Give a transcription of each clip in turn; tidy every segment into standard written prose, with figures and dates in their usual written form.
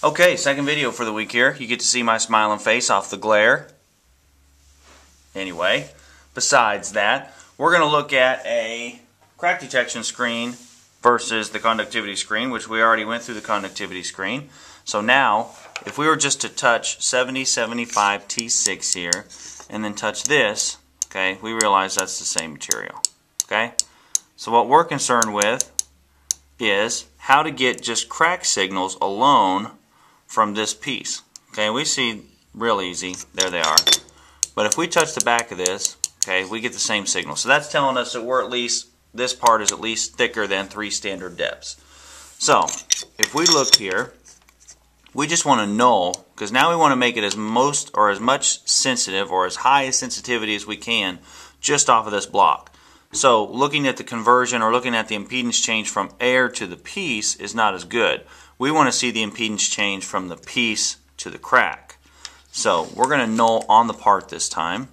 Okay, second video for the week here. You get to see my smiling face off the glare. Anyway, besides that, we're going to look at a crack detection screen versus the conductivity screen, which we already went through the conductivity screen. So now, if we were just to touch 7075 T6 here, and then touch this, okay, we realize that's the same material. Okay? So what we're concerned with is how to get just crack signals alone from this piece. Okay, we see real easy, there they are. But if we touch the back of this, okay, we get the same signal. So that's telling us that we're at least, this part is at least thicker than 3 standard depths. So, if we look here, we just want to null, because now we want to make it as much sensitive or as high a sensitivity as we can just off of this block. So looking at the conversion or looking at the impedance change from air to the piece is not as good. We want to see the impedance change from the piece to the crack. So we're going to null on the part this time.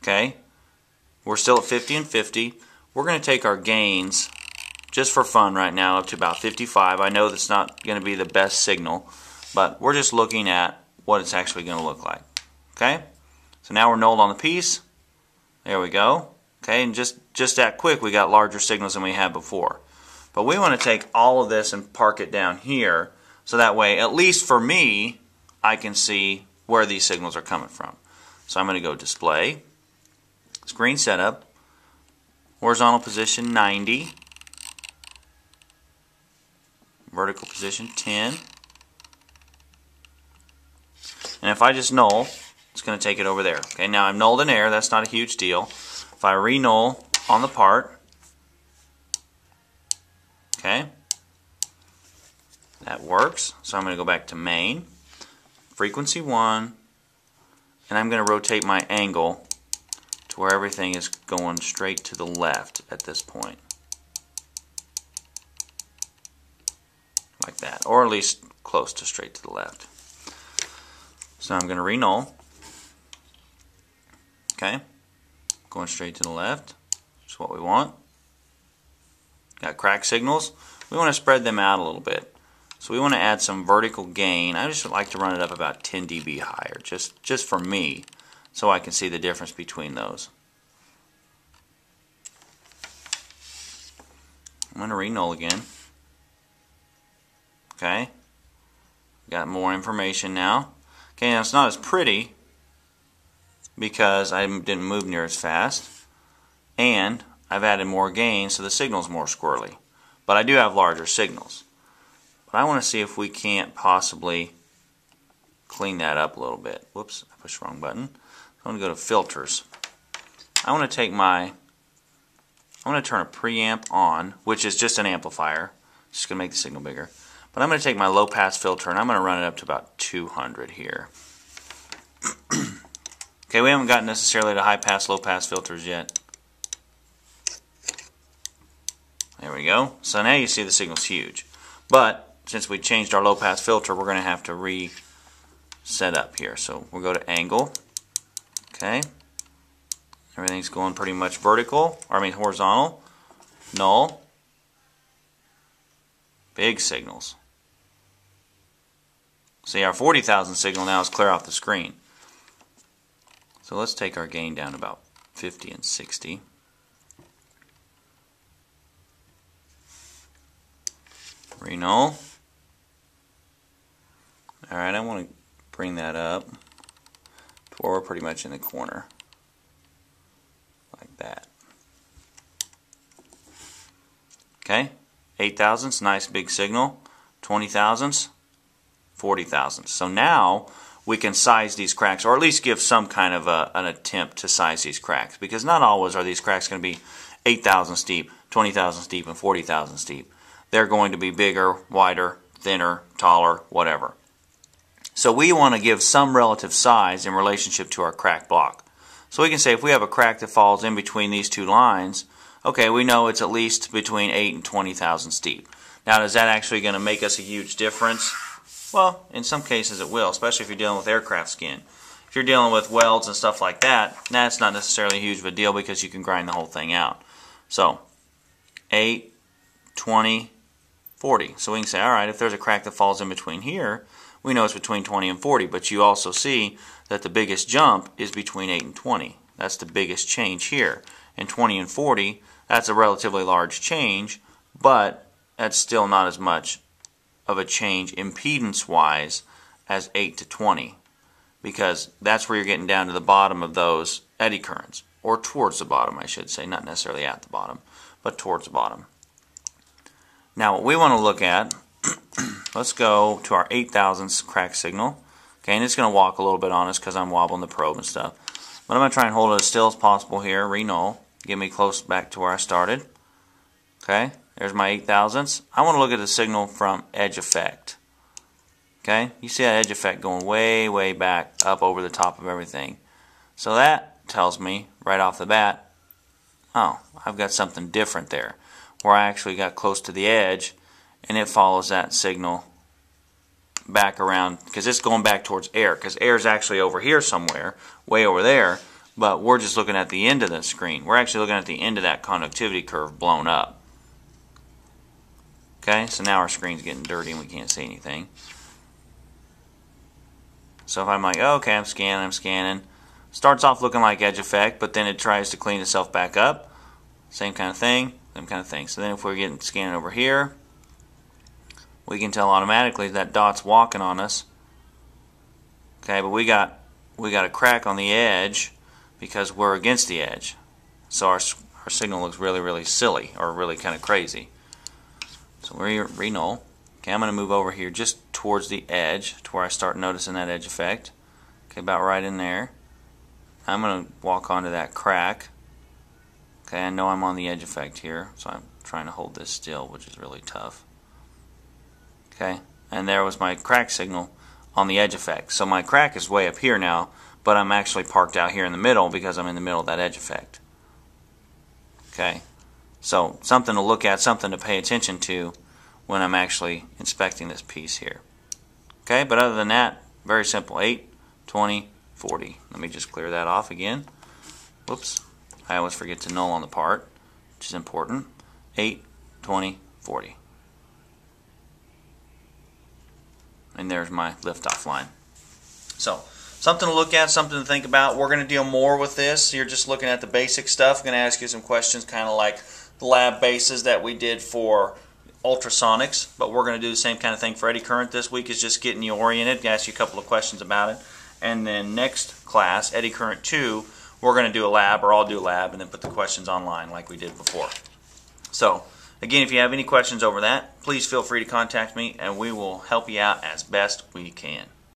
Okay, we're still at 50 and 50. We're going to take our gains just for fun right now up to about 55. I know that's not going to be the best signal, but we're just looking at what it's actually going to look like. Okay, so now we're nulled on the piece. There we go. Okay, and just that quick we got larger signals than we had before. But we want to take all of this and park it down here so that way, at least for me, I can see where these signals are coming from. So I'm going to go display, screen setup, horizontal position 90, vertical position 10, and if I just null, it's going to take it over there. Okay, now I'm nulled in air, that's not a huge deal. If I re-null on the part, okay, that works. So I'm going to go back to main, frequency 1, and I'm going to rotate my angle to where everything is going straight to the left at this point. Like that, or at least close to straight to the left. So I'm going to re-null. Okay, going straight to the left. That's what we want. Got crack signals. We want to spread them out a little bit. So we want to add some vertical gain. I just like to run it up about 10 dB higher, just for me, so I can see the difference between those. I'm going to re-null again. Okay, got more information now. Okay, now it's not as pretty because I didn't move near as fast, and I've added more gain, so the signal's more squirrely. But I do have larger signals. But I want to see if we can't possibly clean that up a little bit. Whoops, I pushed the wrong button. I'm going to go to filters. I want to turn a preamp on, which is just an amplifier. Just going to make the signal bigger. But I'm going to take my low pass filter and I'm going to run it up to about 200 here. Okay, we haven't gotten necessarily to high pass, low pass filters yet. There we go. So now you see the signal's huge. But since we changed our low pass filter, we're going to have to reset up here. So we'll go to angle. Okay. Everything's going pretty much horizontal. Null. Big signals. See, our 40,000 signal now is clear off the screen. So let's take our gain down about 50 and 60. Re-null. Alright, I want to bring that up to where we're pretty much in the corner. Like that. Okay, 8,000's nice big signal. 20,000's, 40,000. So now we can size these cracks, or at least give some kind of an attempt to size these cracks, because not always are these cracks going to be 8,000 steep, 20,000 steep, and 40,000 steep. They're going to be bigger, wider, thinner, taller, whatever. So we want to give some relative size in relationship to our crack block. So we can say if we have a crack that falls in between these two lines, okay, we know it's at least between 8 and 20,000 steep. Now, is that actually going to make us a huge difference? Well, in some cases it will, especially if you're dealing with aircraft skin. If you're dealing with welds and stuff like that, that's not necessarily huge of a deal because you can grind the whole thing out. So, 8, 20, 40. So we can say, all right, if there's a crack that falls in between here, we know it's between 20 and 40. But you also see that the biggest jump is between 8 and 20. That's the biggest change here. And 20 and 40, that's a relatively large change, but that's still not as much of a change impedance-wise as 8 to 20, because that's where you're getting down to the bottom of those eddy currents, or towards the bottom, I should say, not necessarily at the bottom, but towards the bottom. Now what we want to look at, let's go to our 8 thousandths crack signal. Okay, and it's going to walk a little bit on us because I'm wobbling the probe and stuff. But I'm going to try and hold it as still as possible here, re-null, get me close back to where I started. Okay, there's my 8 thousandths. I want to look at the signal from edge effect. Okay, you see that edge effect going way, way back up over the top of everything. So that tells me right off the bat, oh, I've got something different there, where I actually got close to the edge and it follows that signal back around, because it's going back towards air, because air is actually over here somewhere, way over there, but we're just looking at the end of the screen. We're actually looking at the end of that conductivity curve blown up. Okay, so now our screen's getting dirty and we can't see anything. So if I'm like, oh, okay, I'm scanning. Starts off looking like edge effect, but then it tries to clean itself back up. Same kind of thing, same kind of thing. So then if we're getting scanning over here, we can tell automatically that dot's walking on us. Okay, but we got a crack on the edge because we're against the edge. So our signal looks really, really silly, or really kind of crazy. So we're re-null. Okay, I'm going to move over here just towards the edge to where I start noticing that edge effect. Okay, about right in there. I'm going to walk onto that crack. Okay, I know I'm on the edge effect here, so I'm trying to hold this still, which is really tough. Okay, and there was my crack signal on the edge effect. So my crack is way up here now, but I'm actually parked out here in the middle because I'm in the middle of that edge effect. Okay, so something to look at, something to pay attention to when I'm actually inspecting this piece here. Okay, but other than that, very simple. 8, 20, 40. Let me just clear that off again. Whoops, I always forget to null on the part, which is important. 8, 20, 40. And there's my liftoff line. So, something to look at, something to think about. We're going to deal more with this. You're just looking at the basic stuff. I'm going to ask you some questions kind of like the lab bases that we did for ultrasonics, but we're going to do the same kind of thing for eddy current. This week is just getting you oriented, ask you a couple of questions about it. And then next class, eddy current 2, we're going to do a lab, or I'll do a lab, and then put the questions online like we did before. So, again, if you have any questions over that, please feel free to contact me and we will help you out as best we can.